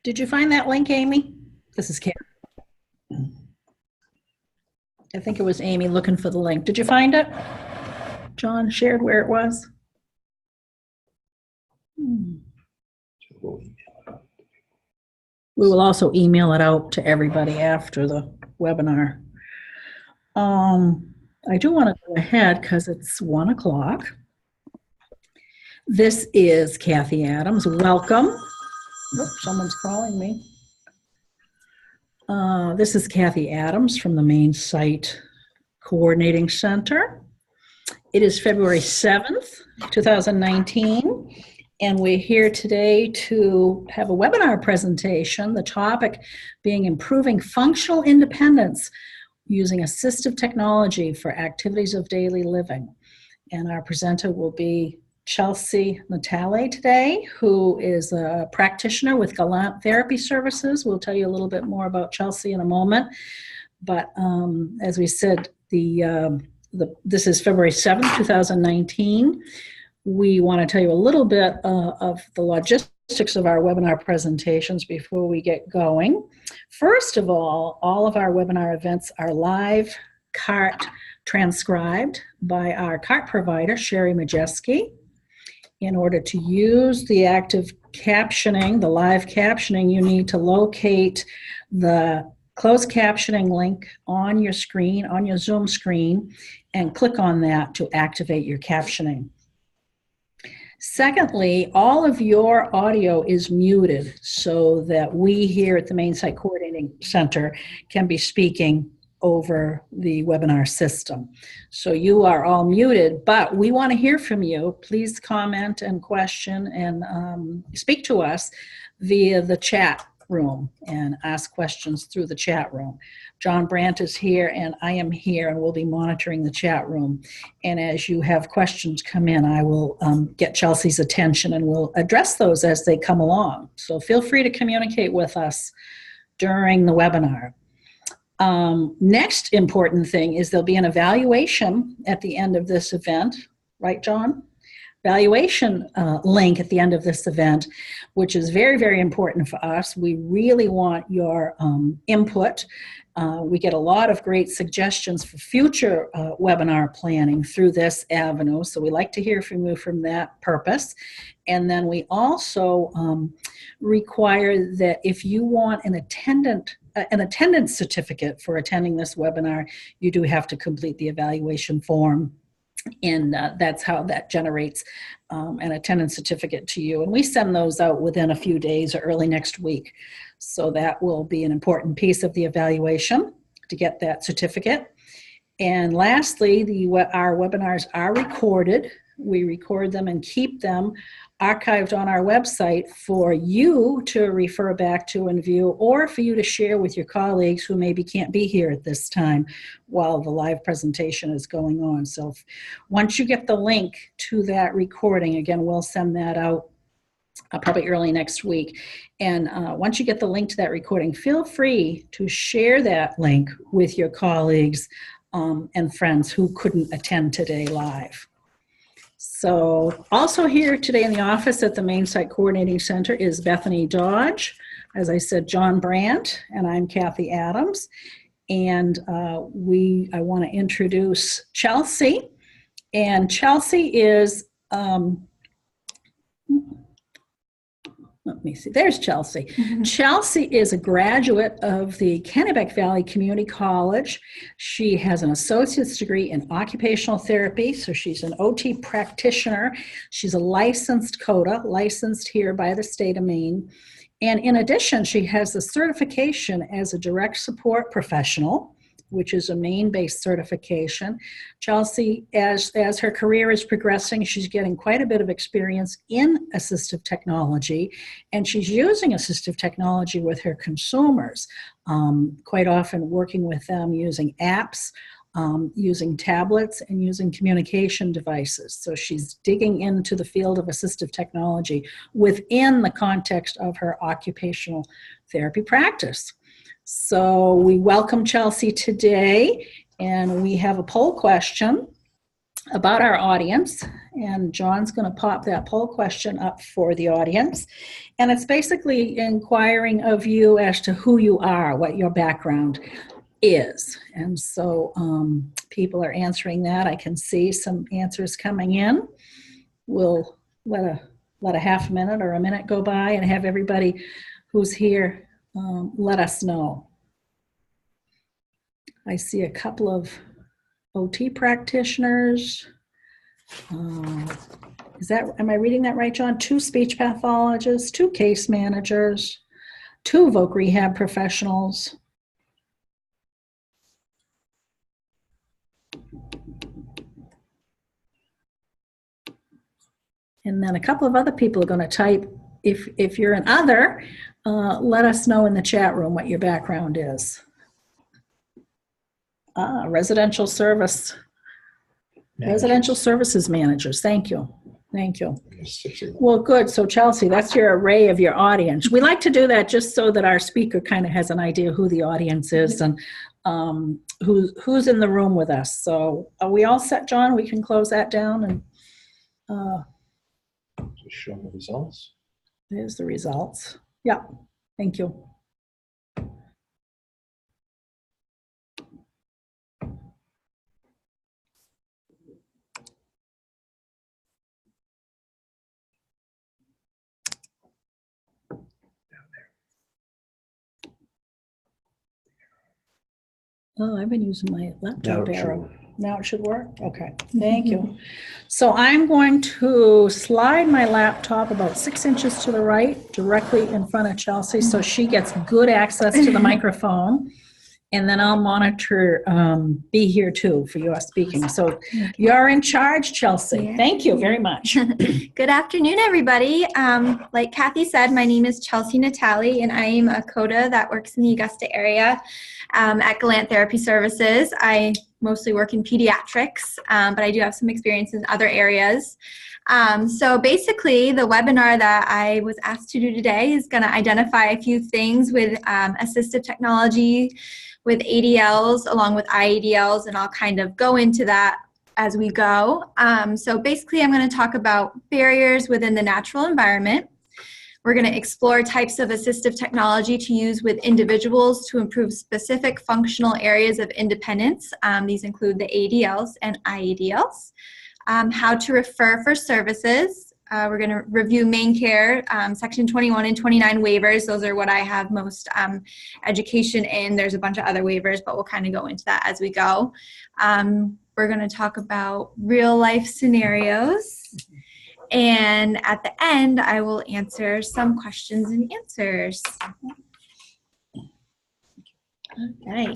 Did you find that link, Amy? This is Karen. I think it was Amy looking for the link. Did you find it? John shared where it was. We will also email it out to everybody after the webinar. I do want to go ahead because it's 1 o'clock. This is Kathy Adams. Welcome. Oops, someone's calling me. This is Kathy Adams from the Maine CITE Coordinating Center. It is February 7th, 2019, and we're here today to have a webinar presentation, the topic being improving functional independence using assistive technology for activities of daily living. And our presenter will be Chelsea Natale today, who is a practitioner with Gallant Therapy Services. We'll tell you a little bit more about Chelsea in a moment. But as we said, this is February 7th, 2019. We want to tell you a little bit of the logistics of our webinar presentations before we get going. First of all of our webinar events are live CART transcribed by our CART provider, Sherry Majeski. In order to use the active captioning, the live captioning, you need to locate the closed captioning link on your screen, on your Zoom screen, and click on that to activate your captioning. Secondly, all of your audio is muted so that we here at the Maine CITE Coordinating Center can be speaking over the webinar system. So you are all muted, but we want to hear from you. Please comment and question and speak to us via the chat room and ask questions through the chat room. John Brandt is here and I am here and we'll be monitoring the chat room. And as you have questions come in, I will get Chelsea's attention and we'll address those as they come along. So feel free to communicate with us during the webinar. Next important thing is there'll be an evaluation at the end of this event, right, John? Evaluation link at the end of this event, which is very, very important for us. We really want your input. We get a lot of great suggestions for future webinar planning through this avenue, so we like to hear from you from that purpose. And then we also require that if you want an attendance certificate for attending this webinar, you do have to complete the evaluation form. And that's how that generates an attendance certificate to you. And we send those out within a few days or early next week. So that will be an important piece of the evaluation to get that certificate. And lastly, our webinars are recorded. We record them and keep them archived on our website for you to refer back to and view, or for you to share with your colleagues who maybe can't be here at this time while the live presentation is going on. So once you get the link to that recording, again, we'll send that out probably early next week. And once you get the link to that recording, feel free to share that link with your colleagues and friends who couldn't attend today live. So also here today in the office at the Maine CITE Coordinating Center is Bethany Dodge, as I said, John Brandt, and I'm Kathy Adams. And I want to introduce Chelsea. And Chelsea is, let me see, there's Chelsea. Mm-hmm. Chelsea is a graduate of the Kennebec Valley Community College. She has an associate's degree in occupational therapy, so she's an OT practitioner. She's a licensed CODA, licensed here by the state of Maine. And in addition, she has the certification as a direct support professional, which is a Maine-based certification. Chelsea, as her career is progressing, she's getting quite a bit of experience in assistive technology, and she's using assistive technology with her consumers, quite often working with them using apps, using tablets, and using communication devices. So she's digging into the field of assistive technology within the context of her occupational therapy practice. So we welcome Chelsea today, and we have a poll question. about our audience, and John's going to pop that poll question up for the audience. And it's basically inquiring of you as to who you are, what your background is. And so people are answering that. I can see some answers coming in. We'll let a half minute or a minute go by and have everybody who's here let us know. I see a couple of OT practitioners. Am I reading that right, John? 2 speech pathologists, 2 case managers, 2 voc rehab professionals. And then a couple of other people are going to type, if you're an other, let us know in the chat room what your background is. Residential services managers. Thank you. Thank you. Well, good. So Chelsea, that's your array of your audience. We like to do that just so that our speaker kind of has an idea who the audience is and who's in the room with us. So are we all set, John? We can close that down and just show the results. There's the results. Yeah. Thank you. Oh, I've been using my laptop arrow. Now it should work? Okay, thank you. So I'm going to slide my laptop about 6 inches to the right, directly in front of Chelsea, so she gets good access to the microphone. And then I'll monitor be here too for your speaking. So you're in charge, Chelsea. Yeah. Thank you very much. Good afternoon, everybody. Like Kathy said, my name is Chelsea Natali, and I am a CODA that works in the Augusta area at Galant Therapy Services. I mostly work in pediatrics, but I do have some experience in other areas. So basically, the webinar that I was asked to do today is going to identify a few things with assistive technology, with ADLs, along with IADLs, and I'll kind of go into that as we go. So basically, I'm going to talk about barriers within the natural environment. We're going to explore types of assistive technology to use with individuals to improve specific functional areas of independence. These include the ADLs and IADLs. How to refer for services. We're going to review Maine Care, Section 21 and 29 waivers. Those are what I have most education in. There's a bunch of other waivers, but we'll kind of go into that as we go. We're going to talk about real life scenarios. And at the end, I will answer some questions and answers. Okay.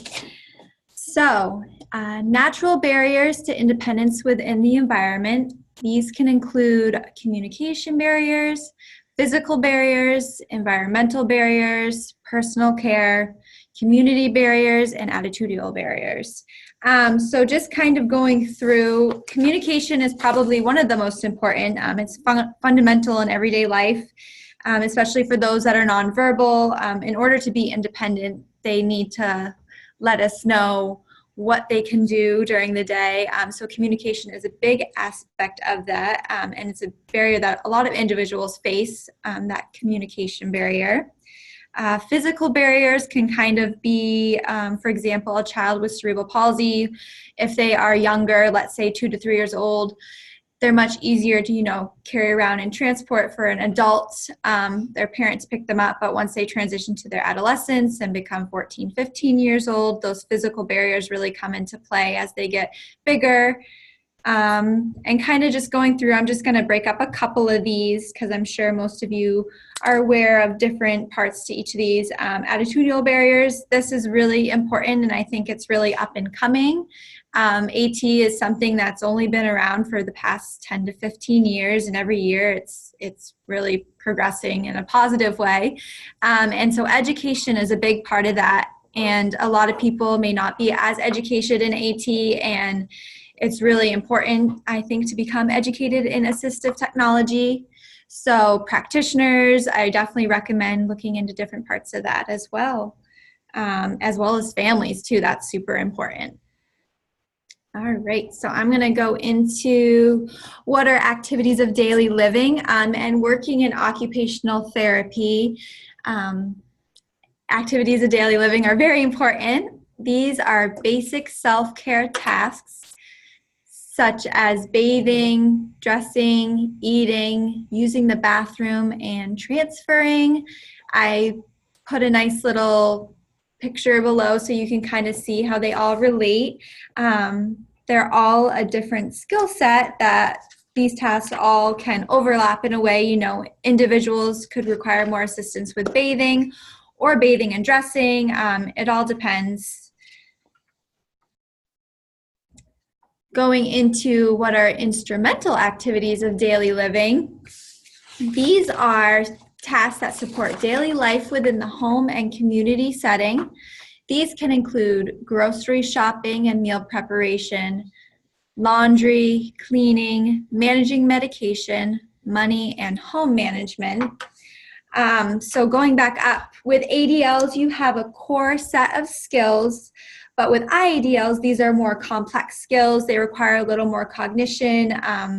So, natural barriers to independence within the environment. These can include communication barriers, physical barriers, environmental barriers, personal care, community barriers, and attitudinal barriers. So just kind of going through, communication is probably one of the most important. It's fundamental in everyday life, especially for those that are nonverbal. In order to be independent, they need to let us know what they can do during the day. So communication is a big aspect of that, and it's a barrier that a lot of individuals face, that communication barrier. Physical barriers can kind of be, for example, a child with cerebral palsy. If they are younger, let's say 2 to 3 years old, they're much easier to, carry around and transport for an adult. Their parents pick them up, but once they transition to their adolescence and become 14, 15 years old, those physical barriers really come into play as they get bigger. And kind of just going through, I'm just going to break up a couple of these because I'm sure most of you are aware of different parts to each of these. Attitudinal barriers, this is really important, and I think it's really up and coming. AT is something that's only been around for the past 10 to 15 years, and every year it's really progressing in a positive way. And so education is a big part of that, and a lot of people may not be as educated in AT, and it's really important, I think, to become educated in assistive technology. So practitioners, I definitely recommend looking into different parts of that as well as families too. That's super important. All right, so I'm going to go into what are activities of daily living and working in occupational therapy. Activities of daily living are very important. These are basic self-care tasks such as bathing, dressing, eating, using the bathroom, and transferring. I put a nice little picture below so you can kind of see how they all relate. They're all a different skill set that these tasks all can overlap in a way. You know, individuals could require more assistance with bathing or bathing and dressing. It all depends. Going into what are instrumental activities of daily living, these are tasks that support daily life within the home and community setting. These can include grocery shopping and meal preparation, laundry, cleaning, managing medication, money, and home management. So going back up, with ADLs, you have a core set of skills, but with IADLs, these are more complex skills. They require a little more cognition,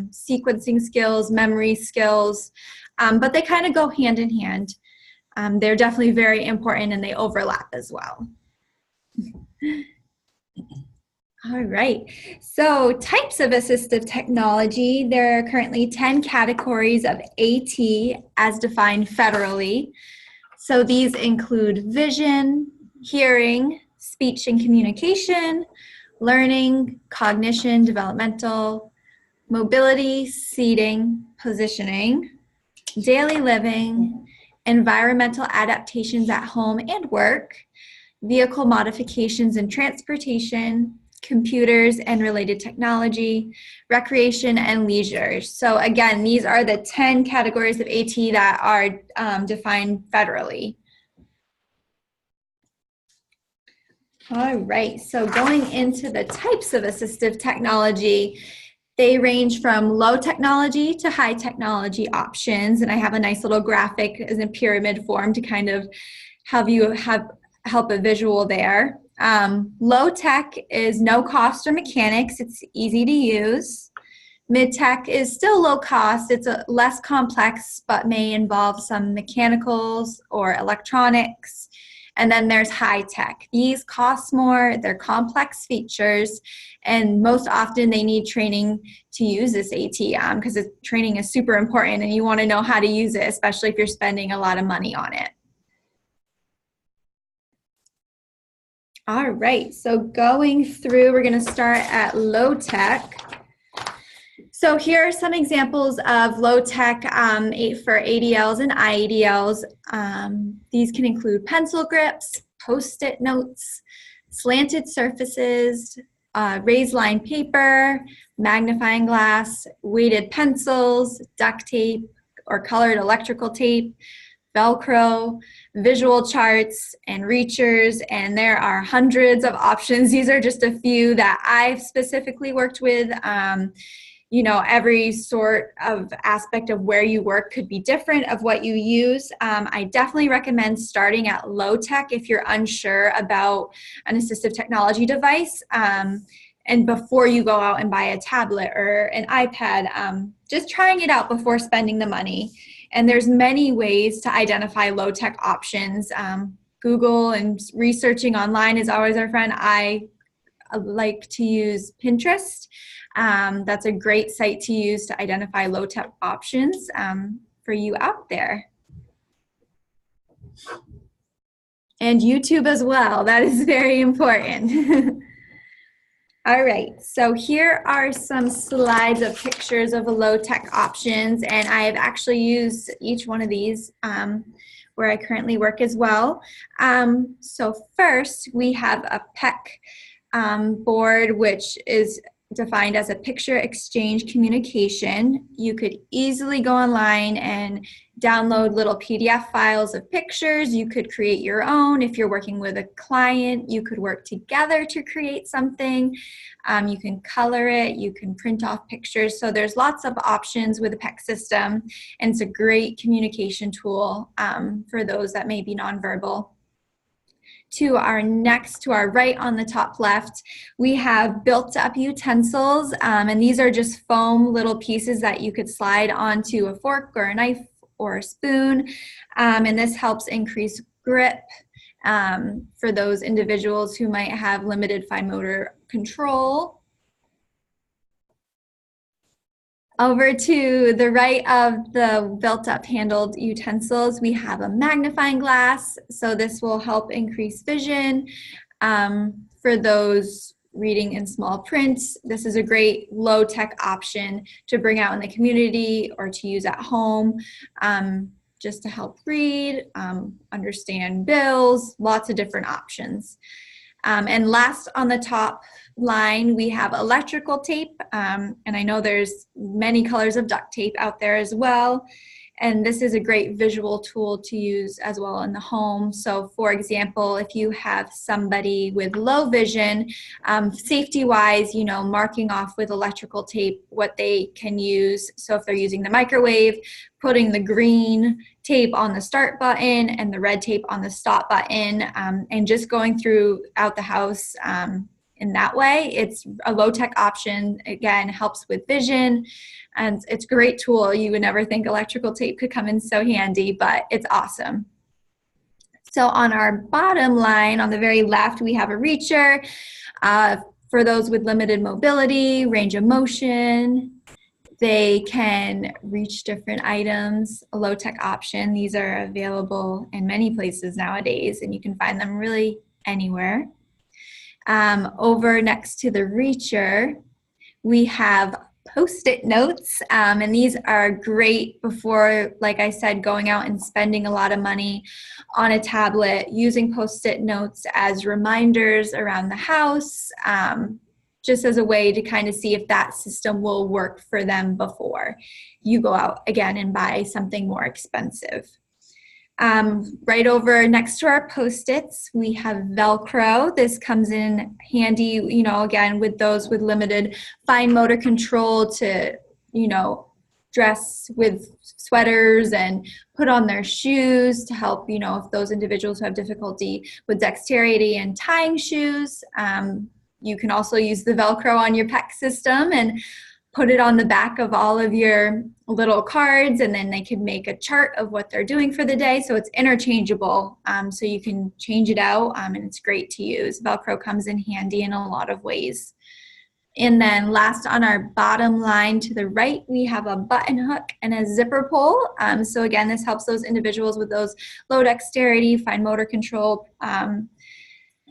sequencing skills, memory skills, but they kind of go hand in hand. They're definitely very important and they overlap as well. All right, so types of assistive technology. There are currently 10 categories of AT as defined federally. So these include vision, hearing, speech and communication, learning, cognition, developmental, mobility, seating, positioning, daily living, environmental adaptations at home and work, vehicle modifications and transportation, computers and related technology, recreation and leisure. So again, these are the 10 categories of AT that are defined federally. All right, so going into the types of assistive technology, they range from low technology to high technology options. And I have a nice little graphic as a pyramid form to kind of have you help a visual there. Low tech is no cost or mechanics. It's easy to use. Mid tech is still low cost. It's less complex, but may involve some mechanicals or electronics. And then there's high tech. These cost more, they're complex features, and most often they need training to use this AT because training is super important and you want to know how to use it, especially if you're spending a lot of money on it. All right, so going through, we're going to start at low tech. So here are some examples of low tech for ADLs and IADLs. These can include pencil grips, Post-it notes, slanted surfaces, raised line paper, magnifying glass, weighted pencils, duct tape or colored electrical tape, Velcro, visual charts, and reachers, and there are hundreds of options. These are just a few that I've specifically worked with. You know, every sort of aspect of where you work could be different of what you use. I definitely recommend starting at low tech if you're unsure about an assistive technology device. And before you go out and buy a tablet or an iPad, just trying it out before spending the money. And there's many ways to identify low tech options. Google and researching online is always our friend. I like to use Pinterest. That's a great site to use to identify low tech options for you out there. And YouTube as well, that is very important. All right, so here are some slides of pictures of low tech options, and I have actually used each one of these where I currently work as well. So first, we have a PEC board, which is defined as a picture exchange communication. You could easily go online and download little PDF files of pictures. You could create your own. If you're working with a client, you could work together to create something. You can color it, you can print off pictures. So there's lots of options with the PEC system, and it's a great communication tool for those that may be nonverbal. To our right on the top left, we have built up utensils, and these are just foam little pieces that you could slide onto a fork or a knife or a spoon, and this helps increase grip for those individuals who might have limited fine motor control. Over to the right of the built-up handled utensils, we have a magnifying glass. So this will help increase vision for those reading in small print. This is a great low-tech option to bring out in the community or to use at home just to help read, understand bills, lots of different options. And last on the top line, we have electrical tape. And I know there's many colors of duct tape out there as well. And this is a great visual tool to use as well in the home. So for example, if you have somebody with low vision, safety-wise, you know, marking off with electrical tape what they can use. So if they're using the microwave, putting the green tape on the start button and the red tape on the stop button, and just going throughout the house in that way. It's a low-tech option. Again, helps with vision, and it's a great tool. You would never think electrical tape could come in so handy, but it's awesome. So on our bottom line, on the very left, we have a reacher for those with limited mobility, range of motion. They can reach different items, a low-tech option. These are available in many places nowadays, and you can find them really anywhere. Over next to the reacher, we have Post-it notes, and these are great before, like I said, going out and spending a lot of money on a tablet, using Post-it notes as reminders around the house, just as a way to kind of see if that system will work for them before you go out again and buy something more expensive. Right over next to our Post-its, we have Velcro. This comes in handy, you know, again, with those with limited fine motor control to, you know, dress with sweaters and put on their shoes to help, you know, if those individuals who have difficulty with dexterity and tying shoes. You can also use the Velcro on your PEC system and put it on the back of all of your little cards, and then they can make a chart of what they're doing for the day. So it's interchangeable, so you can change it out, and it's great to use. Velcro comes in handy in a lot of ways. And then last on our bottom line to the right, we have a button hook and a zipper pull. So again, this helps those individuals with those low dexterity, fine motor control,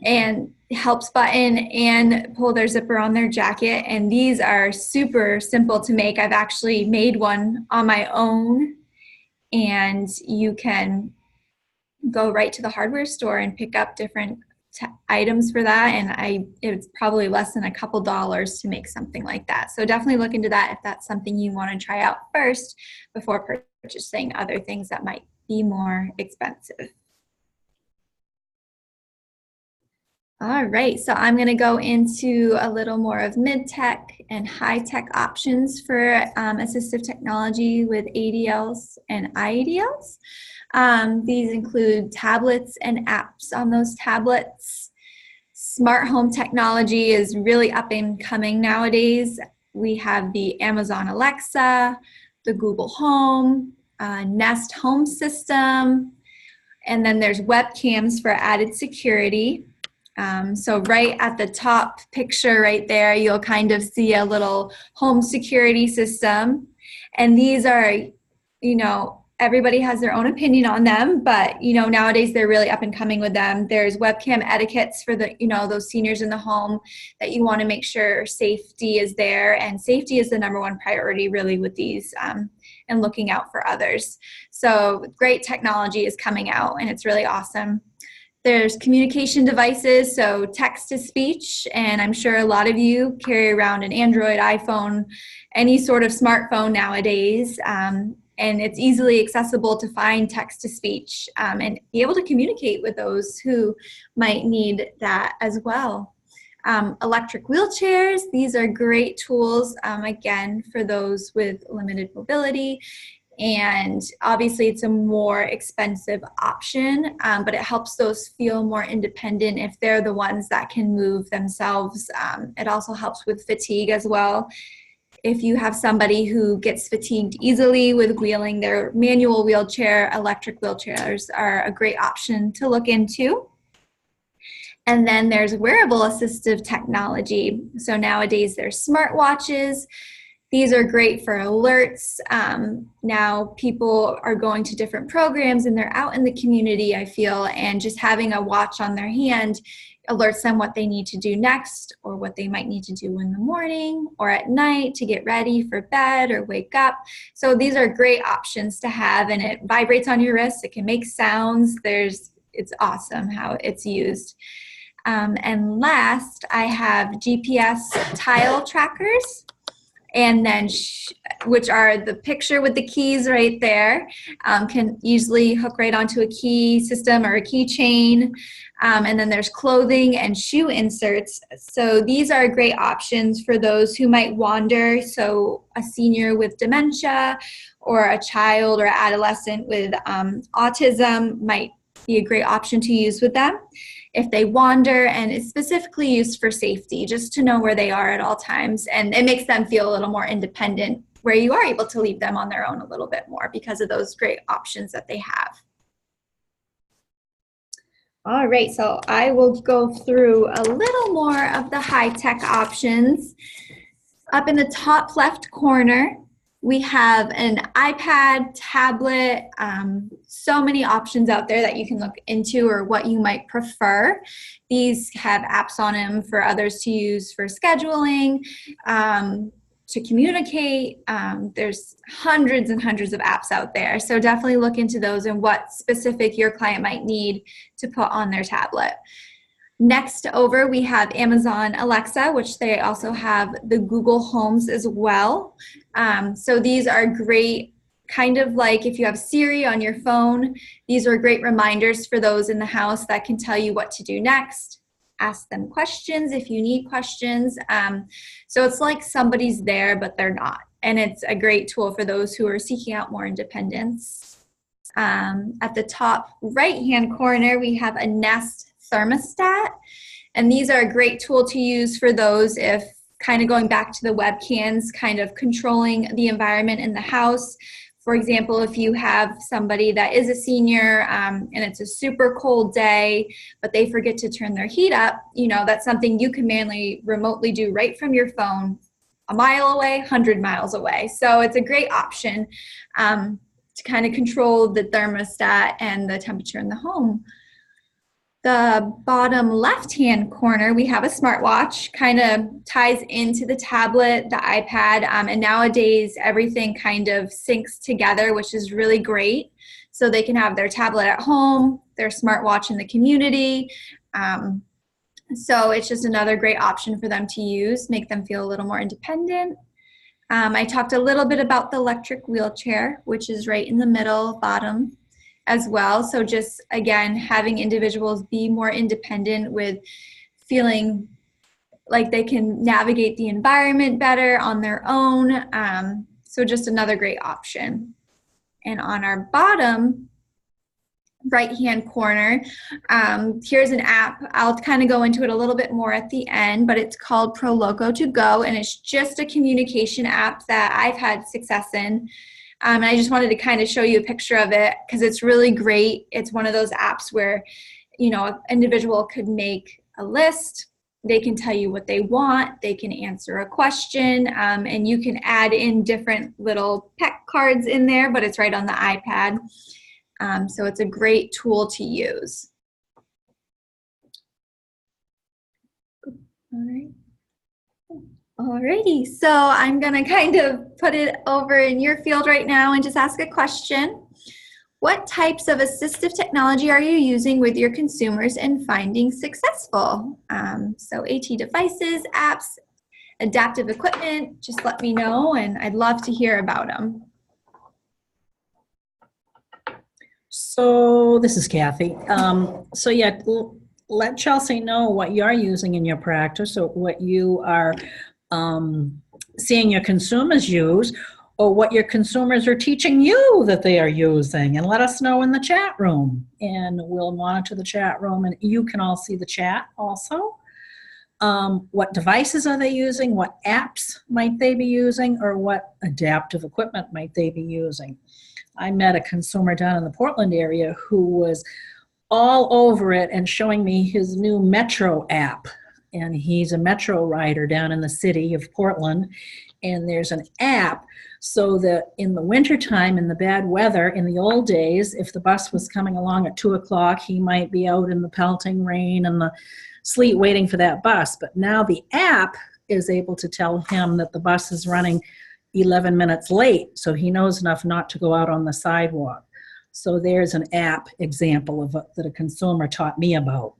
and helps button and pull their zipper on their jacket. And these are super simple to make. I've actually made one on my own, and you can go right to the hardware store and pick up different items for that. And it's probably less than a couple dollars to make something like that. So definitely look into that if that's something you want to try out first before purchasing other things that might be more expensive. All right, so I'm going to go into a little more of mid-tech and high-tech options for assistive technology with ADLs and IADLs. These include tablets and apps on those tablets. Smart home technology is really up and coming nowadays. We have the Amazon Alexa, the Google Home, Nest Home System, and then there's webcams for added security. So right at the top picture right there, you'll kind of see a little home security system. And these are, you know, everybody has their own opinion on them, but, you know, nowadays they're really up and coming with them. There's webcam etiquettes for the, you know, those seniors in the home that you want to make sure safety is there. And safety is the #1 priority really with these, and looking out for others. So great technology is coming out, and it's really awesome. There's communication devices, so text-to-speech, and I'm sure a lot of you carry around an Android, iPhone, any sort of smartphone nowadays, and it's easily accessible to find text-to-speech and be able to communicate with those who might need that as well. Electric wheelchairs, these are great tools, again, for those with limited mobility. And obviously it's a more expensive option, but it helps those feel more independent if they're the ones that can move themselves. It also helps with fatigue as well. If you have somebody who gets fatigued easily with wheeling their manual wheelchair, electric wheelchairs are a great option to look into. And then there's wearable assistive technology. So nowadays there's smartwatches. These are great for alerts. Now people are going to different programs and they're out in the community, I feel, and just having a watch on their hand alerts them what they need to do next, or what they might need to do in the morning or at night to get ready for bed or wake up. So these are great options to have, and it vibrates on your wrist. It can make sounds. It's awesome how it's used. And last, I have GPS tile trackers, and then which are the picture with the keys right there, can easily hook right onto a key system or a keychain. And then there's clothing and shoe inserts. So these are great options for those who might wander. So a senior with dementia or a child or adolescent with autism might be a great option to use with them if they wander, and it's specifically used for safety, just to know where they are at all times. And it makes them feel a little more independent, where you are able to leave them on their own a little bit more because of those great options that they have. All right, so I will go through a little more of the high-tech options. Up in the top left corner, we have an iPad, tablet, so many options out there that you can look into or what you might prefer. These have apps on them for others to use for scheduling, to communicate. There's hundreds and hundreds of apps out there. So definitely look into those and what specific your client might need to put on their tablet. Next over, we have Amazon Alexa, which they also have the Google Homes as well. So these are great, kind of like if you have Siri on your phone, these are great reminders for those in the house that can tell you what to do next. Ask them questions if you need questions. So it's like somebody's there, but they're not. And it's a great tool for those who are seeking out more independence. At the top right-hand corner, we have a Nest thermostat, and these are a great tool to use for those, if kind of going back to the webcams, kind of controlling the environment in the house. For example, if you have somebody that is a senior and it's a super cold day, but they forget to turn their heat up, that's something you can manually remotely do right from your phone, a mile away, 100 miles away. So it's a great option to kind of control the thermostat and the temperature in the home. The bottom left-hand corner, we have a smartwatch, kind of ties into the tablet, the iPad, and nowadays everything kind of syncs together, which is really great. So they can have their tablet at home, their smartwatch in the community. So it's just another great option for them to use, make them feel a little more independent. I talked a little bit about the electric wheelchair, which is right in the middle, bottom, as well. So just, again, having individuals be more independent with feeling like they can navigate the environment better on their own. So just another great option. And on our bottom right-hand corner, here's an app. I'll kind of go into it a little bit more at the end, but it's called ProLoco to Go, and it's just a communication app that I've had success in. And I just wanted to kind of show you a picture of it because it's really great. It's one of those apps where, an individual could make a list. They can tell you what they want. They can answer a question, and you can add in different little pet cards in there, but it's right on the iPad. So it's a great tool to use. All right. Alrighty, so I'm gonna kind of put it over in your field right now and just ask a question. What types of assistive technology are you using with your consumers and finding successful? So AT devices, apps, adaptive equipment, just let me know, and I'd love to hear about them. So this is Kathy. So yeah, let Chelsea know what you're using in your practice or what you are seeing your consumers use, or what your consumers are teaching you that they are using, and let us know in the chat room, and we'll monitor the chat room, and you can all see the chat also. What devices are they using? What apps might they be using? Or what adaptive equipment might they be using? I met a consumer down in the Portland area who was all over it and showing me his new Metro app. And he's a Metro rider down in the city of Portland. And there's an app so that in the wintertime, in the bad weather, in the old days, if the bus was coming along at 2 o'clock, he might be out in the pelting rain and the sleet waiting for that bus. But now the app is able to tell him that the bus is running 11 minutes late, so he knows enough not to go out on the sidewalk. So there's an app example of that a consumer taught me about.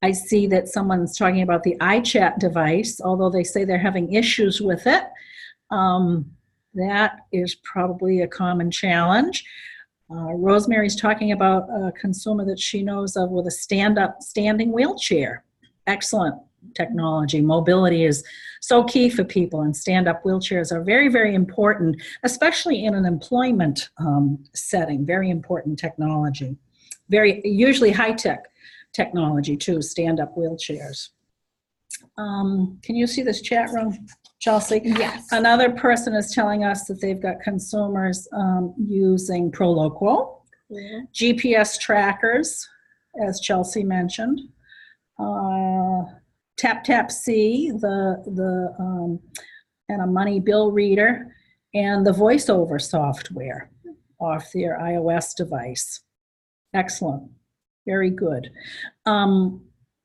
I see that someone's talking about the iChat device, although they say they're having issues with it. That is probably a common challenge. Rosemary's talking about a consumer that she knows of with a standing wheelchair. Excellent technology. Mobility is so key for people, and stand-up wheelchairs are very, very important, especially in an employment setting. Very important technology. Usually high-tech technology too, stand-up wheelchairs. Can you see this chat room, Chelsea? Yes. Another person is telling us that they've got consumers using Proloquo, GPS trackers, as Chelsea mentioned, Tap-Tap-See, and a money bill reader, and the voiceover software off their iOS device. Excellent. Very good.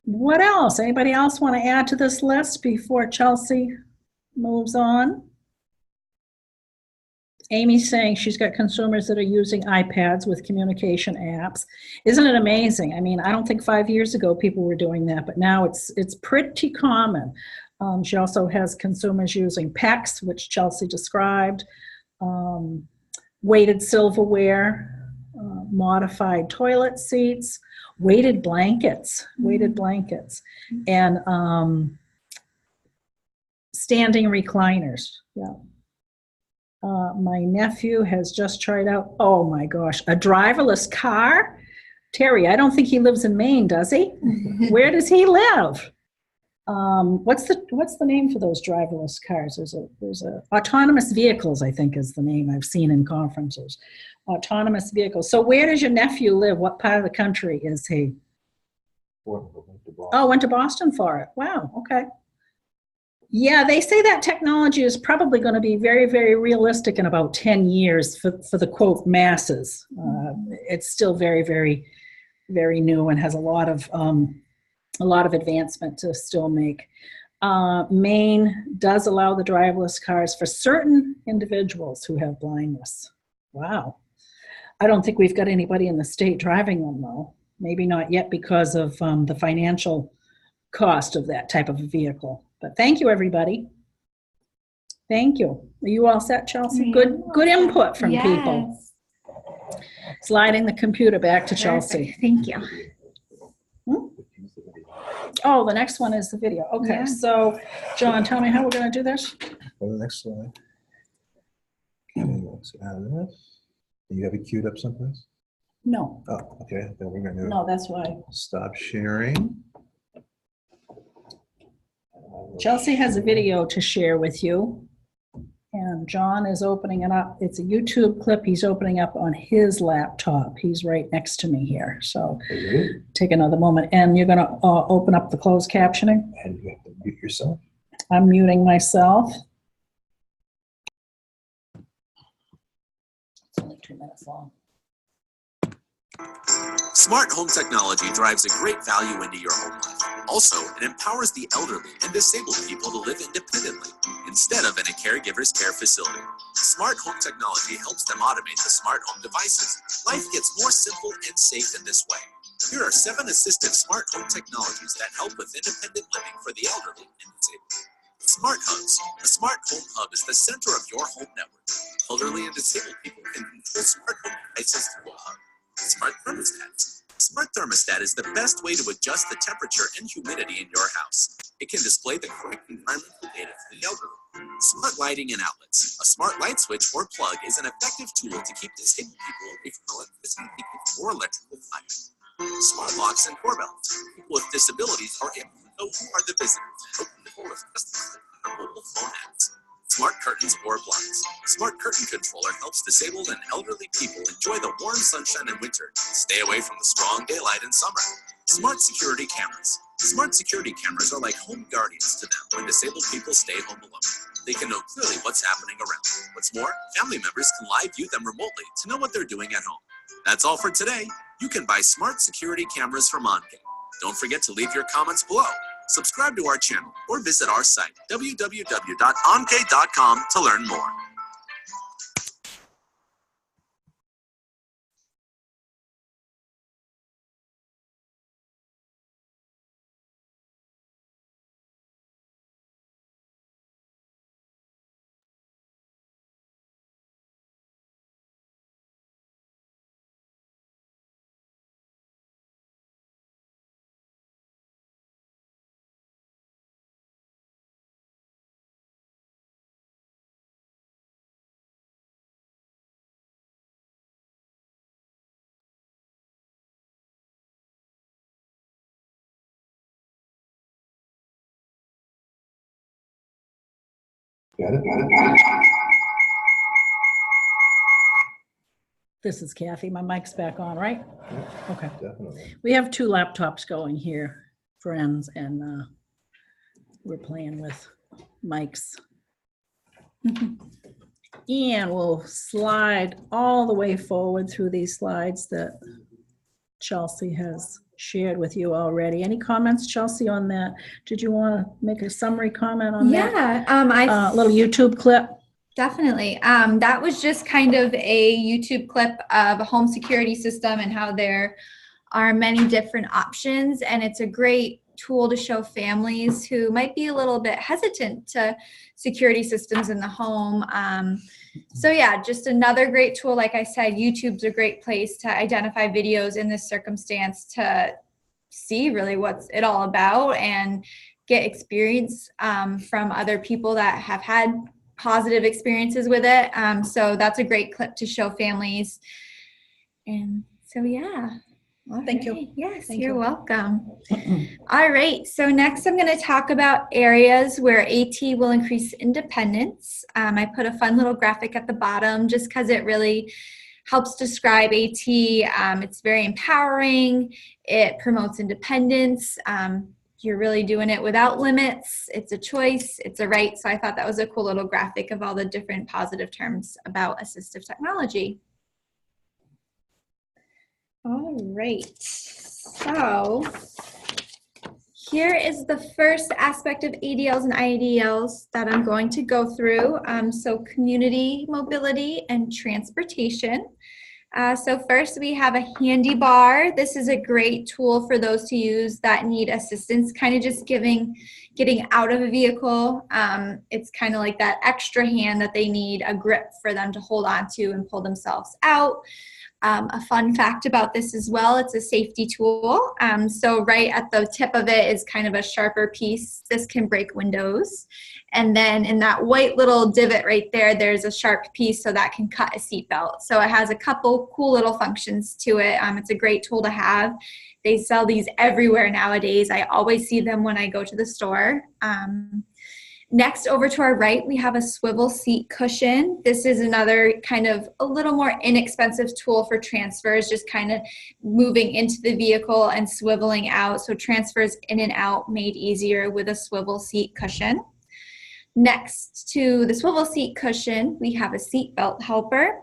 What else? Anybody else want to add to this list before Chelsea moves on? Amy's saying she's got consumers that are using iPads with communication apps. Isn't it amazing? I mean, I don't think 5 years ago people were doing that, but now it's pretty common. She also has consumers using PECs, which Chelsea described, weighted silverware, modified toilet seats, weighted blankets, and standing recliners. Yeah. My nephew has just tried out, oh my gosh, a driverless car. Terry, I don't think he lives in Maine, does he? Where does he live? What's the name for those driverless cars? There's a autonomous vehicles, I think is the name I've seen in conferences. Autonomous vehicles. So where does your nephew live? What part of the country is he? Oh, went to Boston for it. Wow, okay. Yeah, they say that technology is probably going to be very, very realistic in about 10 years for the, quote, masses. It's still very, very, very new and has a lot of advancement to still make. Maine does allow the driverless cars for certain individuals who have blindness. Wow. I don't think we've got anybody in the state driving them, though. Maybe not yet because of the financial cost of that type of a vehicle. But thank you, everybody. Thank you. Are you all set, Chelsea? Good input from people. Sliding the computer back to Chelsea. Thank you. Oh, the next one is the video. Okay, yeah. So, John, tell me how we're going to do this. Go to the next slide. Do you have it queued up someplace? No. Oh, okay. Then we're going to No, that's why. Stop sharing. Chelsea has a video to share with you. And John is opening it up. It's a YouTube clip he's opening up on his laptop. He's right next to me here. So take another moment. And you're going to open up the closed captioning. And you have to mute yourself. I'm muting myself. It's only 2 minutes long. Smart home technology drives a great value into your home life. Also, it empowers the elderly and disabled people to live independently instead of in a caregiver's care facility. Smart home technology helps them automate the smart home devices. Life gets more simple and safe in this way. Here are 7 assistive smart home technologies that help with independent living for the elderly and disabled. Smart Hubs. A smart home hub is the center of your home network. Elderly and disabled people can control smart home devices through a hub. Smart thermostats. Smart Thermostat is the best way to adjust the temperature and humidity in your house. It can display the correct environmental data for the elderly. Smart lighting and outlets. A smart light switch or plug is an effective tool to keep disabled people away from electricity leakage or electrical fire. Smart locks and doorbells. People with disabilities are able to know who are the visitors and open the door with just their mobile phone apps. Smart curtains or blinds. Smart curtain controller helps disabled and elderly people enjoy the warm sunshine in winter and stay away from the strong daylight in summer. Smart security cameras. Smart security cameras are like home guardians to them when disabled people stay home alone. They can know clearly what's happening around. What's more, family members can live view them remotely to know what they're doing at home. That's all for today. You can buy smart security cameras from OnCare. Don't forget to leave your comments below. Subscribe to our channel or visit our site, www.onk.com, to learn more. Got it? This is Kathy. My mic's back on, right? Okay. Definitely. We have two laptops going here, friends, and we're playing with mics. And we'll slide all the way forward through these slides that Chelsea has shared with you already. Any comments, Chelsea, on that? Did you want to make a summary comment on that? Yeah, Little YouTube clip. definitely. That was just kind of a YouTube clip of a home security system and how there are many different options, and it's a great tool to show families who might be a little bit hesitant to security systems in the home. So yeah, just another great tool. Like I said, YouTube's a great place to identify videos in this circumstance to see really what's it all about and get experience from other people that have had positive experiences with it. So that's a great clip to show families. And so yeah. Thank you. Right. Yes, Thank you're you. welcome. All right, so next I'm going to talk about areas where AT will increase independence. I put a fun little graphic at the bottom just because it really helps describe AT. It's very empowering. It promotes independence. You're really doing it without limits. It's a choice. It's a right. So I thought that was a cool little graphic of all the different positive terms about assistive technology. All right, so here is the first aspect of ADLs and IADLs that I'm going to go through. So community mobility and transportation. So first we have a handy bar. This is a great tool for those to use that need assistance, kind of just getting out of a vehicle. It's kind of like that extra hand that they need, a grip for them to hold on to and pull themselves out. A fun fact about this as well, it's a safety tool. So right at the tip of it is kind of a sharper piece. This can break windows. And then in that white little divot right there, there's a sharp piece so that can cut a seatbelt. So it has a couple cool little functions to it. It's a great tool to have. They sell these everywhere nowadays. I always see them when I go to the store. Next, over to our right, we have a swivel seat cushion. This is another kind of a little more inexpensive tool for transfers, just kind of moving into the vehicle and swiveling out. So transfers in and out made easier with a swivel seat cushion. Next to the swivel seat cushion, we have a seat belt helper.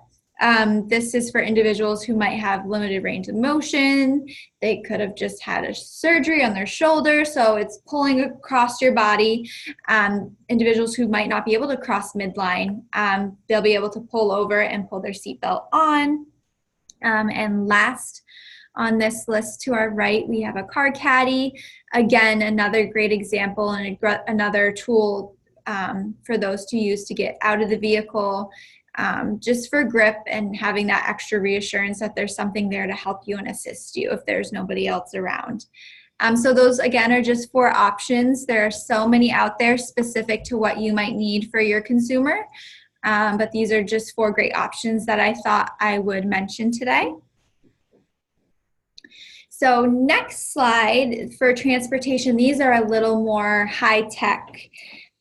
This is for individuals who might have limited range of motion. They could have just had a surgery on their shoulder, so it's pulling across your body. Individuals who might not be able to cross midline, they'll be able to pull over and pull their seatbelt on. And last on this list to our right, we have a car caddy. Again, another great example and another tool for those to use to get out of the vehicle. just for grip and having that extra reassurance that there's something there to help you and assist you if there's nobody else around. So those, again, are just 4 options. There are so many out there specific to what you might need for your consumer. But these are just 4 great options that I thought I would mention today. So next slide for transportation, these are a little more high tech.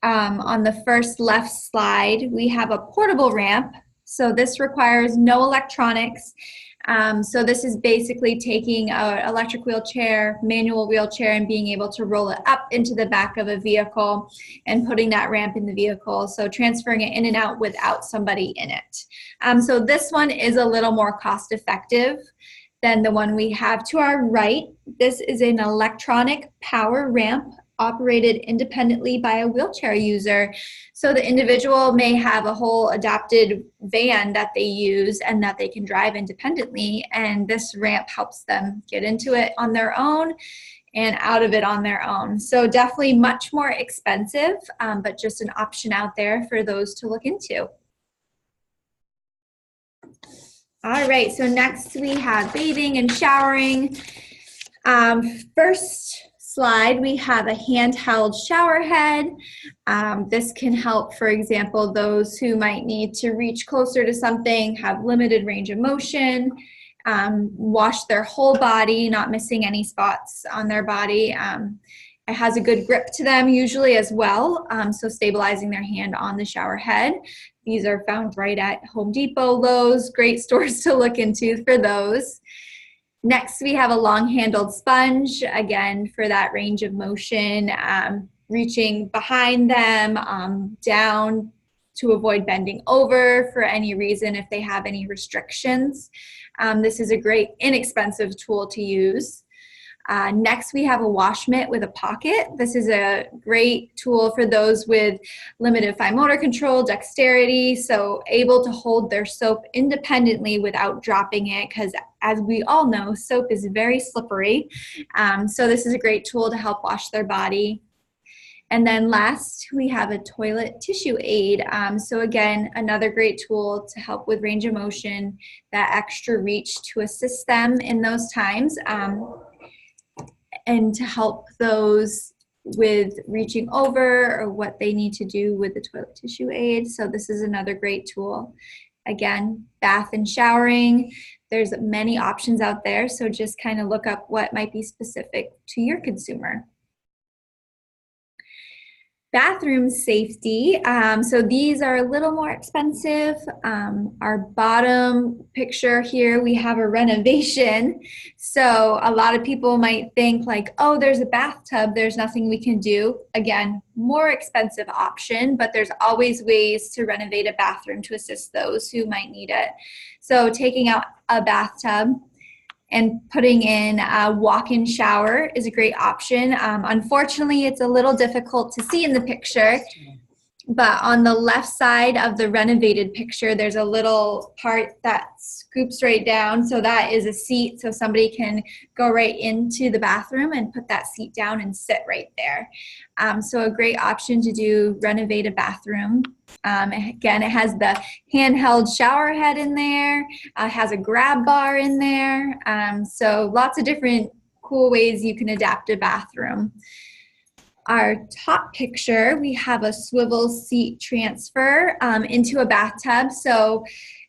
On the first left slide, we have a portable ramp. So this requires no electronics. So this is basically taking an electric wheelchair, manual wheelchair, and being able to roll it up into the back of a vehicle and putting that ramp in the vehicle. So transferring it in and out without somebody in it. So this one is a little more cost effective than the one we have to our right. This is an electronic power ramp operated independently by a wheelchair user. So the individual may have a whole adapted van that they use and that they can drive independently, and this ramp helps them get into it on their own and out of it on their own. So definitely much more expensive, but just an option out there for those to look into. All right, so next we have bathing and showering. First slide, we have a handheld shower head. This can help, for example, those who might need to reach closer to something, have limited range of motion, wash their whole body, not missing any spots on their body. It has a good grip to them usually as well, so stabilizing their hand on the shower head. These are found right at Home Depot, Lowe's, great stores to look into for those. Next, we have a long-handled sponge, again, for that range of motion, reaching behind them, down to avoid bending over for any reason if they have any restrictions. This is a great, inexpensive tool to use. Next, we have a wash mitt with a pocket. This is a great tool for those with limited fine motor control, dexterity, so able to hold their soap independently without dropping it, because as we all know, soap is very slippery. So this is a great tool to help wash their body. And then last, we have a toilet tissue aid. So again, another great tool to help with range of motion, that extra reach to assist them in those times. And to help those with reaching over or what they need to do with the toilet tissue aid. So this is another great tool. Again, bath and showering. There's many options out there, so just kind of look up what might be specific to your consumer. Bathroom safety, so these are a little more expensive. Our bottom picture here, we have a renovation. So a lot of people might think like, oh, there's a bathtub, there's nothing we can do. Again, more expensive option, but there's always ways to renovate a bathroom to assist those who might need it. So taking out a bathtub and putting in a walk-in shower is a great option. Unfortunately, it's a little difficult to see in the picture, but on the left side of the renovated picture, there's a little part that scoops right down. So that is a seat, so somebody can go right into the bathroom and put that seat down and sit right there. So a great option to do renovate a bathroom. Again, it has the handheld shower head in there, has a grab bar in there. So lots of different cool ways you can adapt a bathroom. Our top picture, we have a swivel seat transfer into a bathtub. So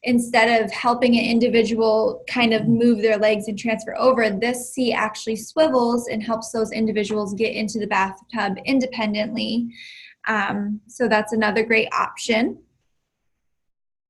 instead of helping an individual kind of move their legs and transfer over, this seat actually swivels and helps those individuals get into the bathtub independently. So that's another great option.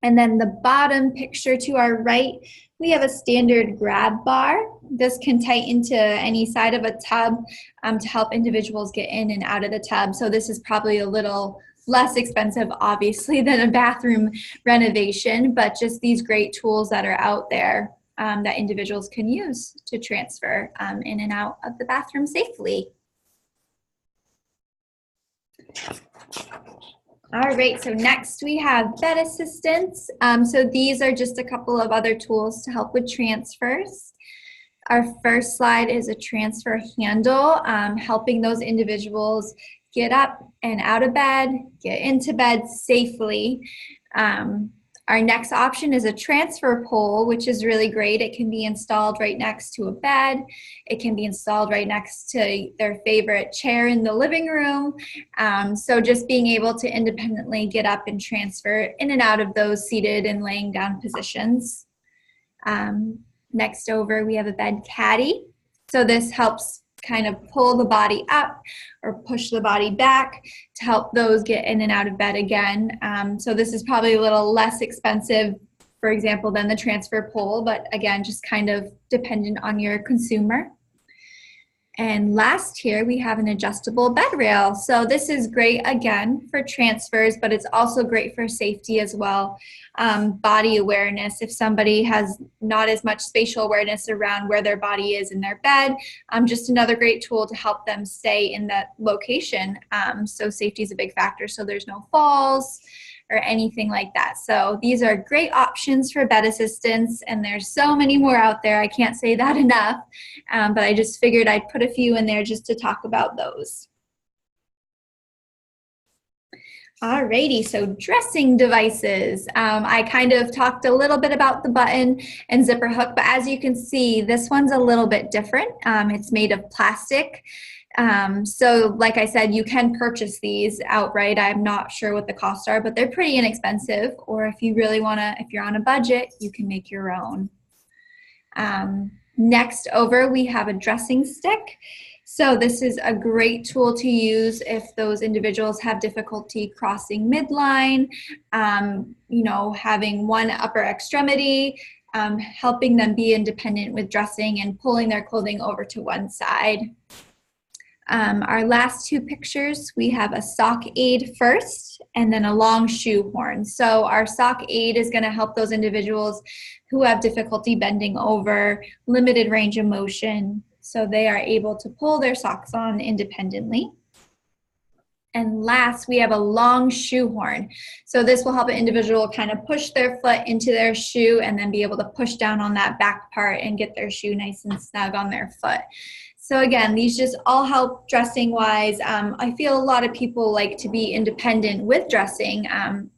And then the bottom picture to our right, we have a standard grab bar. This can tighten to any side of a tub to help individuals get in and out of the tub. So this is probably a little less expensive, obviously, than a bathroom renovation, but just these great tools that are out there that individuals can use to transfer in and out of the bathroom safely. All right, so next we have bed assistance. So these are just a couple of other tools to help with transfers. Our first slide is a transfer handle, helping those individuals get up and out of bed, get into bed safely. Our next option is a transfer pole, which is really great. It can be installed right next to a bed. It can be installed right next to their favorite chair in the living room. So just being able to independently get up and transfer in and out of those seated and laying down positions. Next over, we have a bed caddy. So this helps kind of pull the body up or push the body back to help those get in and out of bed again. So this is probably a little less expensive, for example, than the transfer pole, but again, just kind of dependent on your consumer. And last here, we have an adjustable bed rail. So this is great, again, for transfers, but it's also great for safety as well. Body awareness, if somebody has not as much spatial awareness around where their body is in their bed, just another great tool to help them stay in that location. So safety is a big factor, so there's no falls or anything like that. So these are great options for bed assistance, and there's so many more out there. I can't say that enough, but I just figured I'd put a few in there just to talk about those. Alrighty, so dressing devices. I kind of talked a little bit about the button and zipper hook, but as you can see, this one's a little bit different. It's made of plastic. So like I said, you can purchase these outright. I'm not sure what the costs are, but they're pretty inexpensive. Or if you really want to, if you're on a budget, you can make your own. Next over, we have a dressing stick. So this is a great tool to use if those individuals have difficulty crossing midline, you know, having one upper extremity, helping them be independent with dressing and pulling their clothing over to one side. Our last two pictures, we have a sock aid first and then a long shoe horn. So our sock aid is going to help those individuals who have difficulty bending over, limited range of motion, so they are able to pull their socks on independently. And last, we have a long shoe horn. So this will help an individual kind of push their foot into their shoe and then be able to push down on that back part and get their shoe nice and snug on their foot. So again, these just all help dressing wise. I feel a lot of people like to be independent with dressing.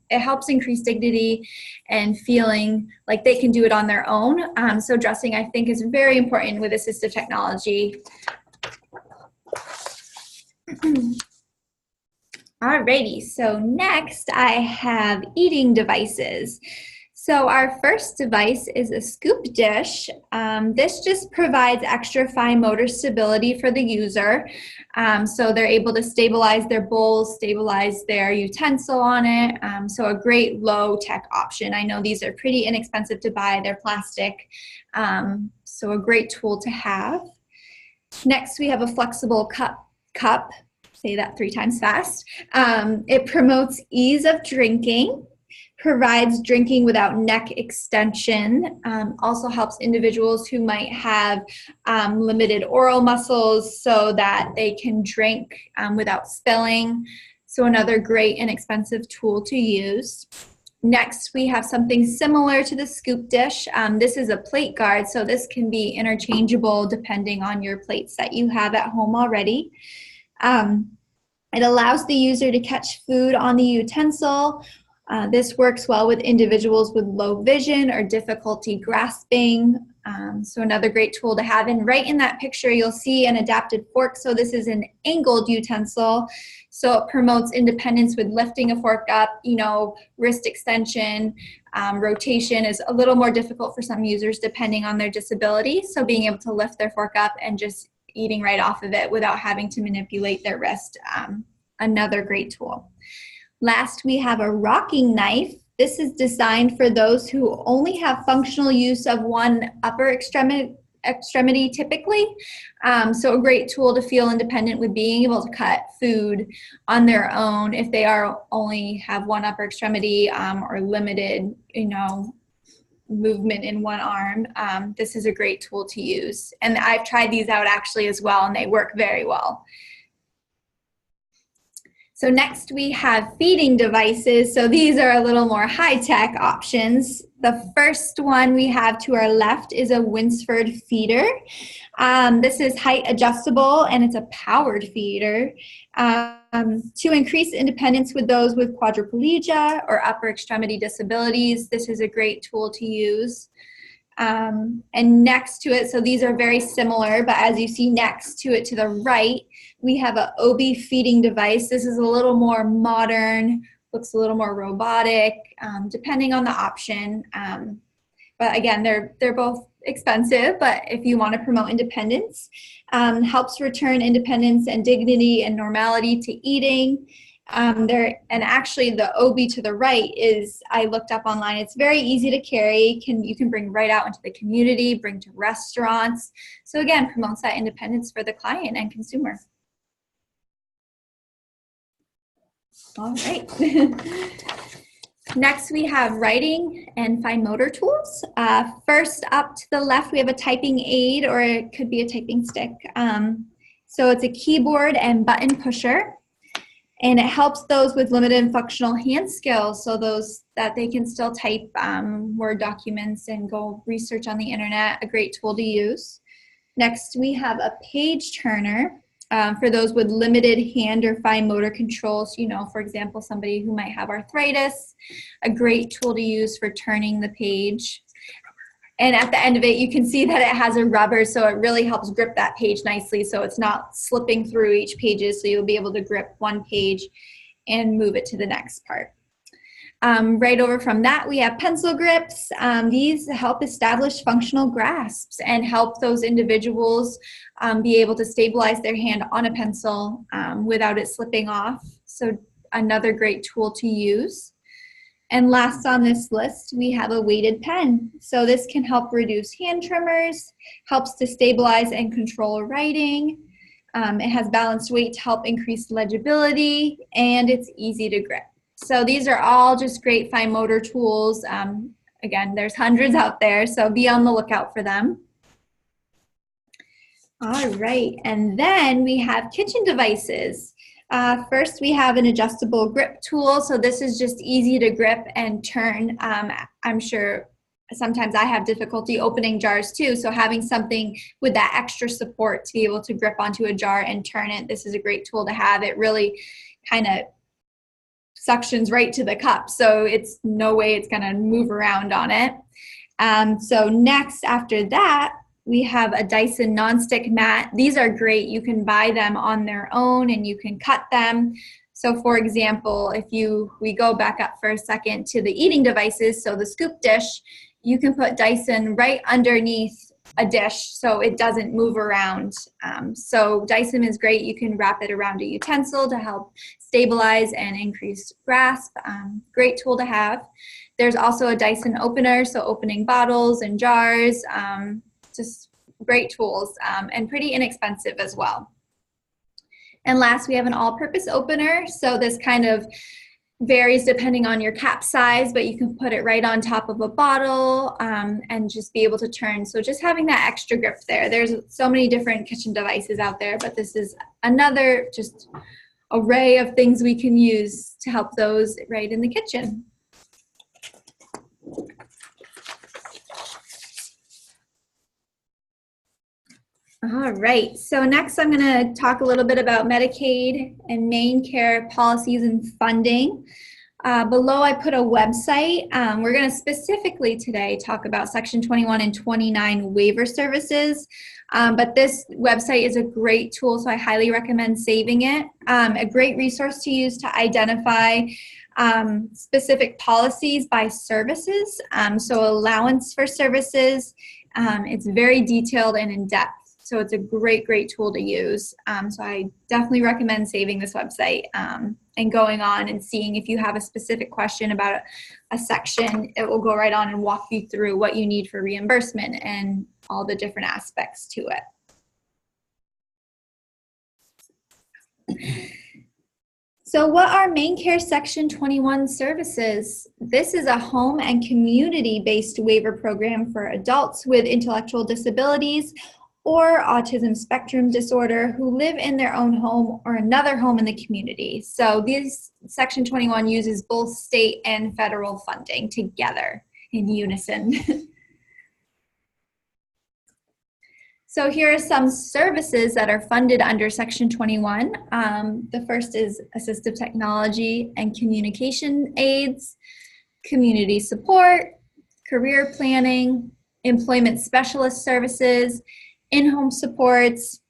It helps increase dignity and feeling like they can do it on their own. So dressing, I think, is very important with assistive technology. Alrighty, so next I have eating devices. So our first device is a scoop dish. This just provides extra fine motor stability for the user. So they're able to stabilize their bowl, stabilize their utensil on it. So a great low tech option. I know these are pretty inexpensive to buy, they're plastic. So a great tool to have. Next we have a flexible cup. Say that 3 times fast. It promotes ease of drinking, provides drinking without neck extension, also helps individuals who might have limited oral muscles so that they can drink without spilling. So another great inexpensive tool to use. Next, we have something similar to the scoop dish. This is a plate guard, so this can be interchangeable depending on your plates that you have at home already. It allows the user to catch food on the utensil. This works well with individuals with low vision or difficulty grasping. So another great tool to have. And right in that picture, you'll see an adapted fork. So this is an angled utensil. So it promotes independence with lifting a fork up, you know, wrist extension. Rotation is a little more difficult for some users depending on their disability. So being able to lift their fork up and just eating right off of it without having to manipulate their wrist. Another great tool. Last, we have a rocking knife. This is designed for those who only have functional use of one upper extremity typically. So a great tool to feel independent with being able to cut food on their own if they are only have one upper extremity or limited, you know, movement in one arm. This is a great tool to use. And I've tried these out actually as well, and they work very well. So next we have feeding devices. So these are a little more high-tech options. The first one we have to our left is a Winsford feeder. This is height adjustable, and it's a powered feeder to increase independence with those with quadriplegia or upper extremity disabilities. This is a great tool to use. And next to it, so these are very similar, but as you see next to it to the right, we have an OB feeding device. This is a little more modern, looks a little more robotic, depending on the option. But again, they're both expensive, but if you want to promote independence, helps return independence and dignity and normality to eating. And actually the OB to the right is, I looked up online, it's very easy to carry. You can bring right out into the community, bring to restaurants. So again, promotes that independence for the client and consumer. All right. Next, we have writing and fine motor tools. First, up to the left, we have a typing aid, or it could be a typing stick. So it's a keyboard and button pusher, and it helps those with limited functional hand skills, so those that they can still type Word documents and go research on the internet, a great tool to use. Next, we have a page turner. For those with limited hand or fine motor controls, for example, somebody who might have arthritis, a great tool to use for turning the page. And at the end of it, you can see that it has a rubber, so it really helps grip that page nicely, so it's not slipping through each pages, so you'll be able to grip one page and move it to the next part. Right over from that, we have pencil grips. These help establish functional grasps and help those individuals be able to stabilize their hand on a pencil without it slipping off. So another great tool to use. And last on this list, we have a weighted pen. So this can help reduce hand tremors, helps to stabilize and control writing. It has balanced weight to help increase legibility, and it's easy to grip. So these are all just great fine motor tools. Again, there's hundreds out there, so be on the lookout for them. All right, and then we have kitchen devices. First, we have an adjustable grip tool. So this is just easy to grip and turn. I'm sure sometimes I have difficulty opening jars too, so having something with that extra support to be able to grip onto a jar and turn it, this is a great tool to have. It really kind of suctions right to the cup, so it's no way it's going to move around on it. So next, after that, we have a Dyson nonstick mat. These are great. You can buy them on their own and you can cut them. So for example, if we go back up for a second to the eating devices, so the scoop dish, you can put Dyson right underneath a dish so it doesn't move around. So Dyson is great. You can wrap it around a utensil to help stabilize and increase grasp. Great tool to have. There's also a Dyson opener, so opening bottles and jars. Just great tools and pretty inexpensive as well. And last, we have an all-purpose opener. So this kind of varies depending on your cap size, but you can put it right on top of a bottle and just be able to turn. So just having that extra grip there. There's so many different kitchen devices out there, but this is another just array of things we can use to help those right in the kitchen. All right, so next I'm going to talk a little bit about Medicaid and Maine Care policies and funding. Below I put a website. We're going to specifically today talk about Section 21 and 29 waiver services, but this website is a great tool, so I highly recommend saving it. A great resource to use to identify specific policies by services, so allowance for services. It's very detailed and in-depth. So it's a great, great tool to use. So I definitely recommend saving this website and going on and seeing if you have a specific question about a section. It will go right on and walk you through what you need for reimbursement and all the different aspects to it. So what are Maine Care Section 21 services? This is a home and community-based waiver program for adults with intellectual disabilities or autism spectrum disorder who live in their own home or another home in the community. So this Section 21 uses both state and federal funding together in unison. So here are some services that are funded under Section 21. The first is assistive technology and communication aids, community support, career planning, employment specialist services, in-home supports,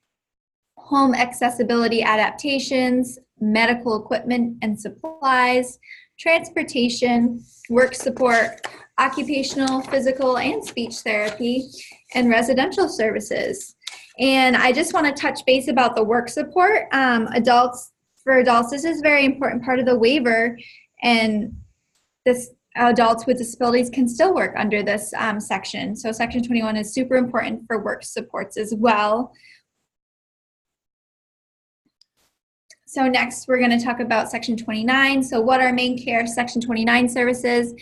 home accessibility adaptations, medical equipment and supplies, transportation, work support, occupational, physical, and speech therapy, and residential services. And I just want to touch base about the work support. For adults, this is a very important part of the waiver, and adults with disabilities can still work under this section. So Section 21 is super important for work supports as well. So next, we're going to talk about Section 29. So what are Maine Care Section 29 services?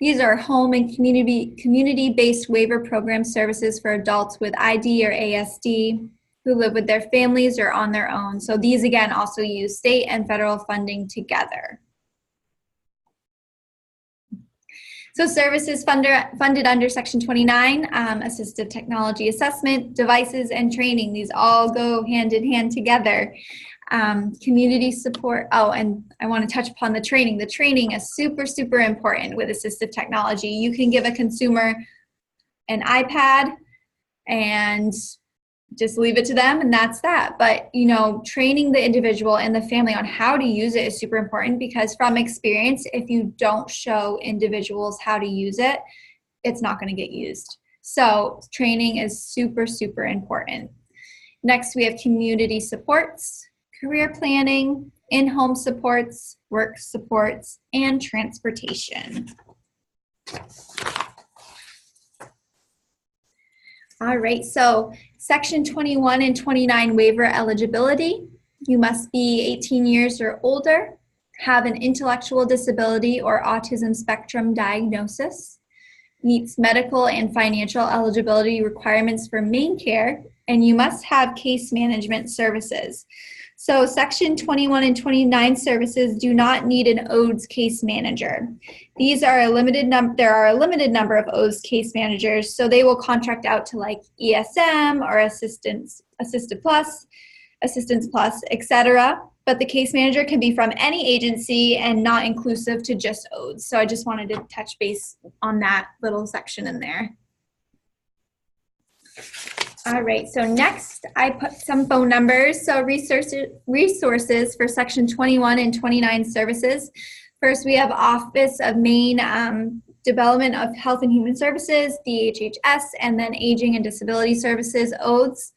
These are home and community-based waiver program services for adults with ID or ASD who live with their families or on their own. So these, again, also use state and federal funding together. So services funded under Section 29, assistive technology assessment, devices, and training. These all go hand in hand together. Community support. Oh, and I want to touch upon the training. The training is super, super important with assistive technology. You can give a consumer an iPad and just leave it to them, and that's that. But, you know, training the individual and the family on how to use it is super important, because from experience, if you don't show individuals how to use it, it's not going to get used. So training is super, super important. Next, we have community supports, career planning, in-home supports, work supports, and transportation. All right, so Section 21 and 29 waiver eligibility. You must be 18 years or older, have an intellectual disability or autism spectrum diagnosis, meets medical and financial eligibility requirements for Maine Care, and you must have case management services. So Section 21 and 29 services do not need an ODES case manager. There are a limited number of ODES case managers, so they will contract out to like ESM or Assistance Plus, etc. But the case manager can be from any agency and not inclusive to just ODES. So I just wanted to touch base on that little section in there. All right, so next I put some phone numbers. So resources for Section 21 and 29 services. First, we have Office of Maine Development of Health and Human Services, DHHS, and then Aging and Disability Services, ODES.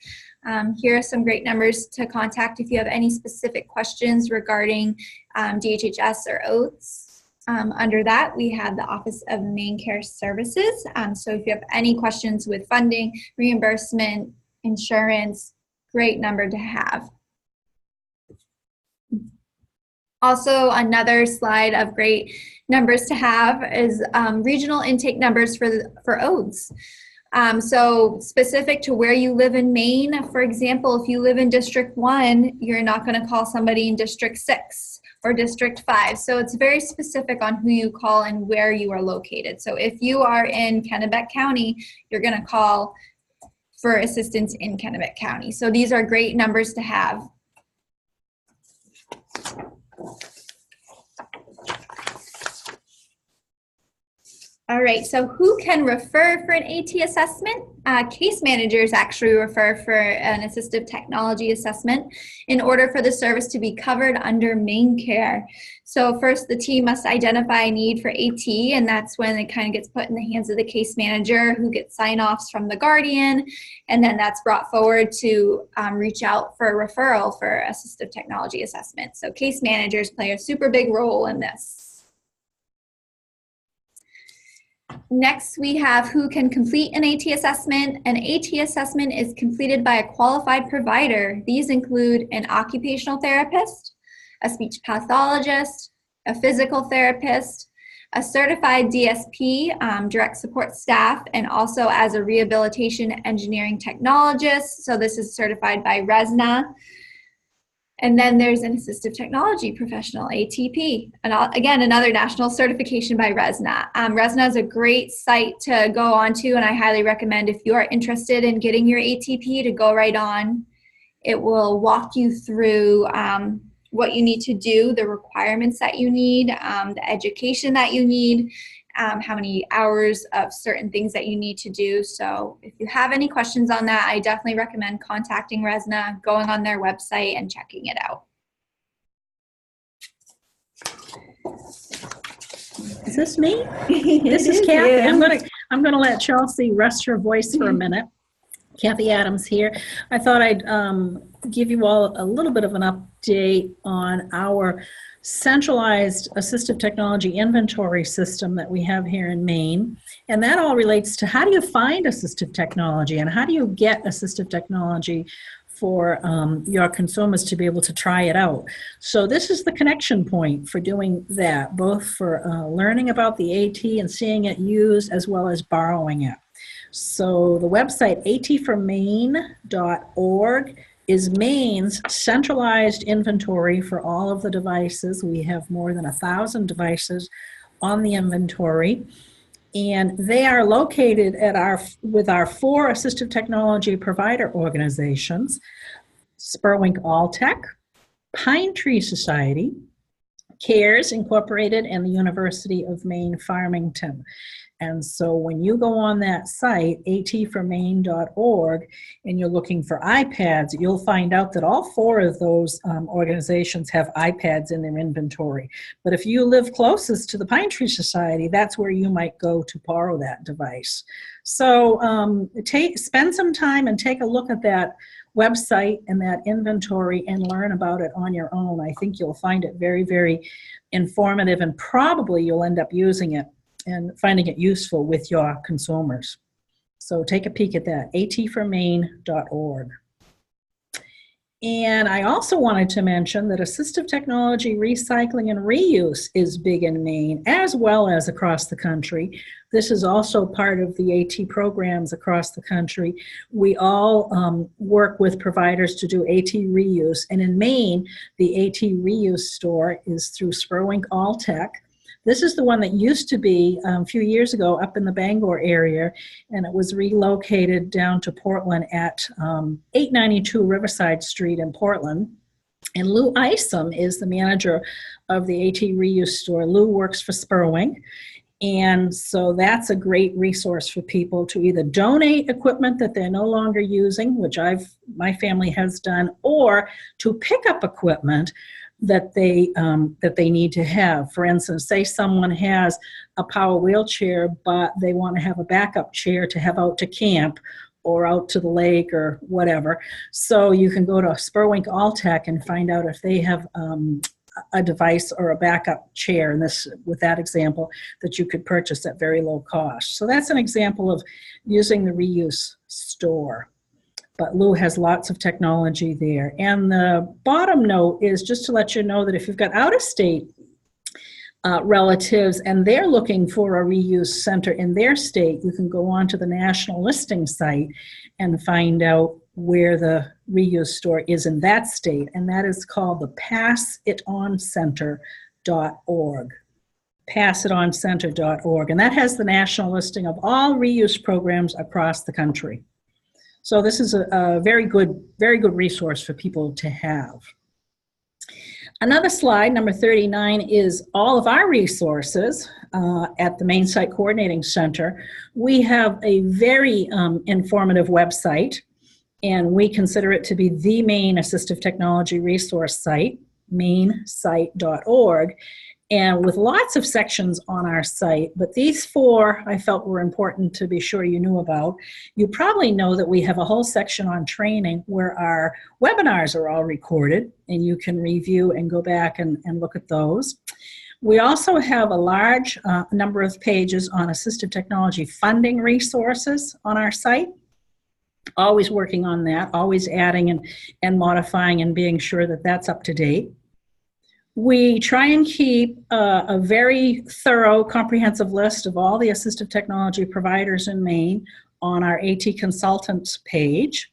Here are some great numbers to contact if you have any specific questions regarding DHHS or ODES. Under that, we have the Office of Maine Care Services. So if you have any questions with funding, reimbursement, insurance, great number to have. Also, another slide of great numbers to have is regional intake numbers for ODES. So specific to where you live in Maine, for example, if you live in District 1, you're not going to call somebody in District 6. Or District 5. So it's very specific on who you call and where you are located. So if you are in Kennebec County, you're going to call for assistance in Kennebec County. So these are great numbers to have. All right, so who can refer for an AT assessment? Case managers actually refer for an assistive technology assessment in order for the service to be covered under Maine Care. So first, the team must identify a need for AT, and that's when it kind of gets put in the hands of the case manager, who gets sign-offs from the guardian, and then that's brought forward to reach out for a referral for assistive technology assessment. So case managers play a super big role in this. Next, we have who can complete an AT assessment. An AT assessment is completed by a qualified provider. These include an occupational therapist, a speech pathologist, a physical therapist, a certified DSP, direct support staff, and also as a rehabilitation engineering technologist. So this is certified by RESNA. And then there's an assistive technology professional, ATP, and again, another national certification by RESNA. RESNA is a great site to go onto, and I highly recommend if you are interested in getting your ATP to go right on. It will walk you through what you need to do, the requirements that you need, the education that you need, how many hours of certain things that you need to do. So if you have any questions on that, I definitely recommend contacting RESNA, going on their website and checking it out. Is this me? This is Kathy. I'm gonna let Chelsea rest her voice for a minute. Kathy Adams here. I thought I'd give you all a little bit of an update on our centralized assistive technology inventory system that we have here in Maine. And that all relates to how do you find assistive technology and how do you get assistive technology for your consumers to be able to try it out. So this is the connection point for doing that, both for learning about the AT and seeing it used as well as borrowing it. So the website atformaine.org is Maine's centralized inventory for all of the devices. We have more than 1,000 devices on the inventory, and they are located at with our 4 assistive technology provider organizations: Spurwink Alltech, Pine Tree Society, CARES Incorporated, and the University of Maine Farmington. And so when you go on that site, atformaine.org, and you're looking for iPads, you'll find out that all 4 of those organizations have iPads in their inventory. But if you live closest to the Pine Tree Society, that's where you might go to borrow that device. So spend some time and take a look at that website and that inventory and learn about it on your own. I think you'll find it very, very informative, and probably you'll end up using it and finding it useful with your consumers. So take a peek at that, atformaine.org. And I also wanted to mention that assistive technology recycling and reuse is big in Maine, as well as across the country. This is also part of the AT programs across the country. We all work with providers to do AT reuse. And in Maine, the AT reuse store is through Spurwink Alltech. This is the one that used to be a few years ago up in the Bangor area, and it was relocated down to Portland at 892 Riverside Street in Portland. And Lou Isom is the manager of the AT reuse store. Lou works for Spurwink, and so that's a great resource for people to either donate equipment that they're no longer using, which my family has done, or to pick up equipment that they need to have. For instance, say someone has a power wheelchair, but they want to have a backup chair to have out to camp or out to the lake or whatever. So you can go to Spurwink Alltech and find out if they have a device or a backup chair, and this, with that example, that you could purchase at very low cost. So that's an example of using the reuse store. But Lou has lots of technology there. And the bottom note is just to let you know that if you've got out-of-state relatives and they're looking for a reuse center in their state, you can go on to the national listing site and find out where the reuse store is in that state. And that is called the passitoncenter.org. Passitoncenter.org. And that has the national listing of all reuse programs across the country. So this is a very good resource for people to have. Another slide, number 39, is all of our resources at the Maine CITE Coordinating Center. We have a very informative website, and we consider it to be the Maine Assistive Technology Resource Site, maincite.org. And with lots of sections on our site, but these 4 I felt were important to be sure you knew about. You probably know that we have a whole section on training where our webinars are all recorded, and you can review and go back and look at those. We also have a large number of pages on assistive technology funding resources on our site. Always working on that, always adding and modifying and being sure that that's up to date. We try and keep a very thorough, comprehensive list of all the assistive technology providers in Maine on our AT Consultants page.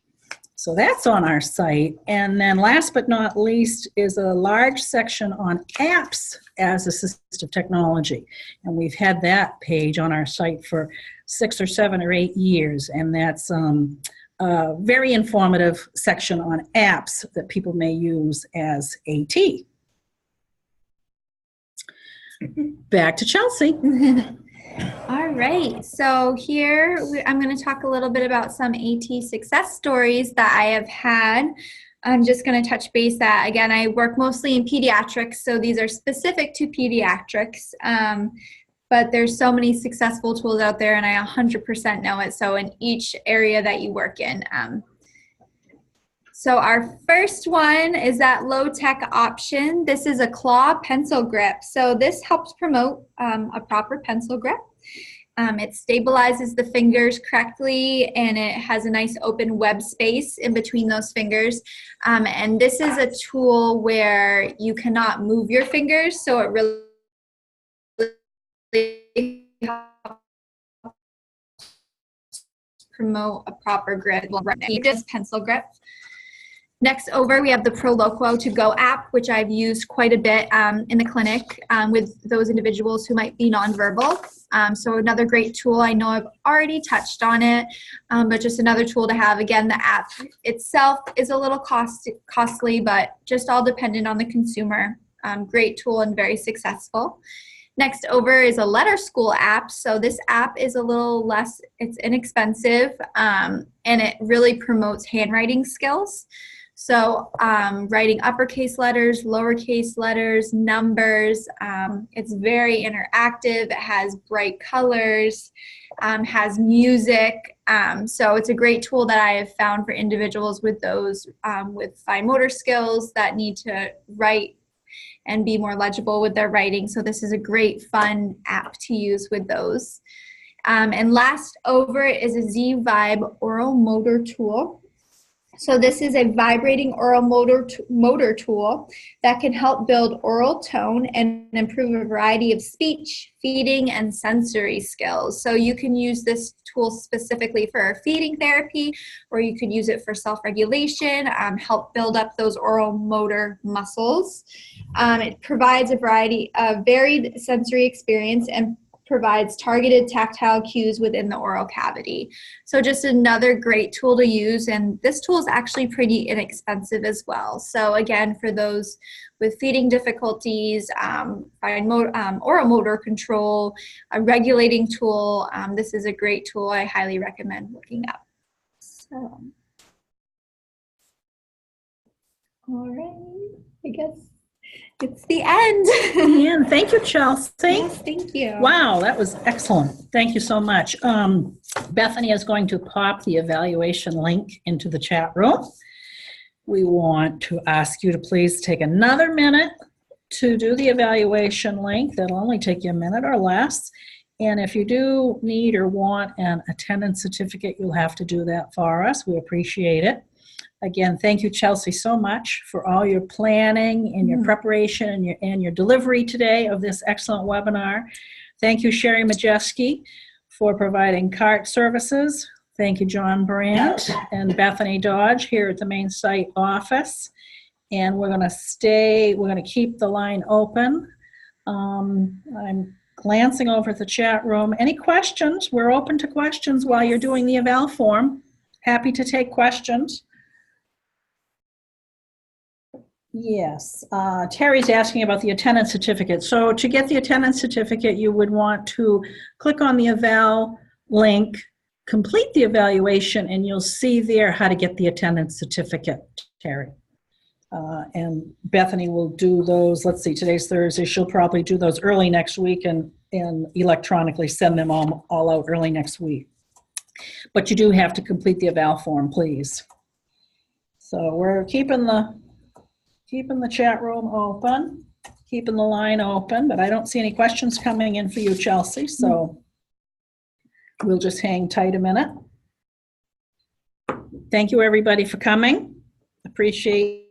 So that's on our site. And then last but not least is a large section on apps as assistive technology. And we've had that page on our site for 6 or 7 or 8 years. And that's a very informative section on apps that people may use as AT. Back to Chelsea. All right, so here I'm going to talk a little bit about some AT success stories that I have had. I'm just going to touch base that, again, I work mostly in pediatrics, so these are specific to pediatrics, but there's so many successful tools out there, and I 100% know it, so in each area that you work in. So our first one is that low-tech option. This is a claw pencil grip. So this helps promote a proper pencil grip. It stabilizes the fingers correctly, and it has a nice open web space in between those fingers. And this is a tool where you cannot move your fingers, so it really helps promote a proper grip. Just pencil grip. Next over, we have the ProLoquo To Go app, which I've used quite a bit in the clinic with those individuals who might be nonverbal. So another great tool. I know I've already touched on it, but just another tool to have. Again, the app itself is a little costly, but just all dependent on the consumer. Great tool and very successful. Next over is a letter school app. So this app is a little less, it's inexpensive, and it really promotes handwriting skills. So writing uppercase letters, lowercase letters, numbers. It's very interactive. It has bright colors, has music. So it's a great tool that I have found for individuals with those with fine motor skills that need to write and be more legible with their writing. So this is a great, fun app to use with those. And last over is a Z-Vibe oral motor tool. So this is a vibrating oral motor tool that can help build oral tone and improve a variety of speech, feeding, and sensory skills. So you can use this tool specifically for feeding therapy, or you could use it for self-regulation, help build up those oral motor muscles. It provides a variety of varied sensory experience and provides targeted tactile cues within the oral cavity. So just another great tool to use, and this tool is actually pretty inexpensive as well. So again, for those with feeding difficulties, oral motor control, a regulating tool, this is a great tool I highly recommend looking up. So, all right, I guess it's the end. And thank you, Chelsea. Yes, thank you. Wow, that was excellent. Thank you so much. Bethany is going to pop the evaluation link into the chat room. We want to ask you to please take another minute to do the evaluation link. That'll only take you a minute or less. And if you do need or want an attendance certificate, you'll have to do that for us. We appreciate it. Again, thank you, Chelsea, so much for all your planning and your preparation and your delivery today of this excellent webinar. Thank you, Sherry Majeski, for providing cart services. Thank you, John Brandt and Bethany Dodge here at the Maine CITE office. And we're going to keep the line open. I'm glancing over at the chat room. Any questions? We're open to questions while you're doing the eval form. Happy to take questions. Yes, Terry's asking about the attendance certificate. So to get the attendance certificate, you would want to click on the eval link, complete the evaluation, and you'll see there how to get the attendance certificate, Terry. And Bethany will do those, let's see, today's Thursday, she'll probably do those early next week and electronically send them all out early next week. But you do have to complete the eval form, please. So we're keeping the chat room open, keeping the line open, but I don't see any questions coming in for you, Chelsea, so we'll just hang tight a minute. Thank you, everybody, for coming. Appreciate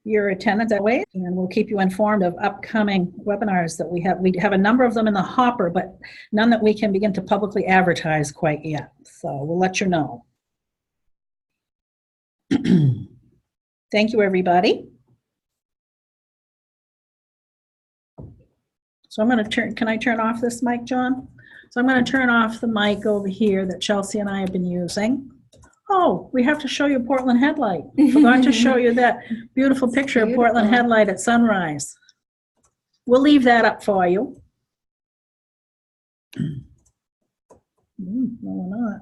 your attendance that way, and we'll keep you informed of upcoming webinars that we have. We have a number of them in the hopper, but none that we can begin to publicly advertise quite yet. So we'll let you know. Thank you, everybody. So I'm going to turn, can I turn off this mic, John? So I'm going to turn off the mic over here that Chelsea and I have been using. Oh, we have to show you Portland Headlight. Forgot to show you that beautiful picture of Portland Headlight at sunrise. We'll leave that up for you. No, we're not.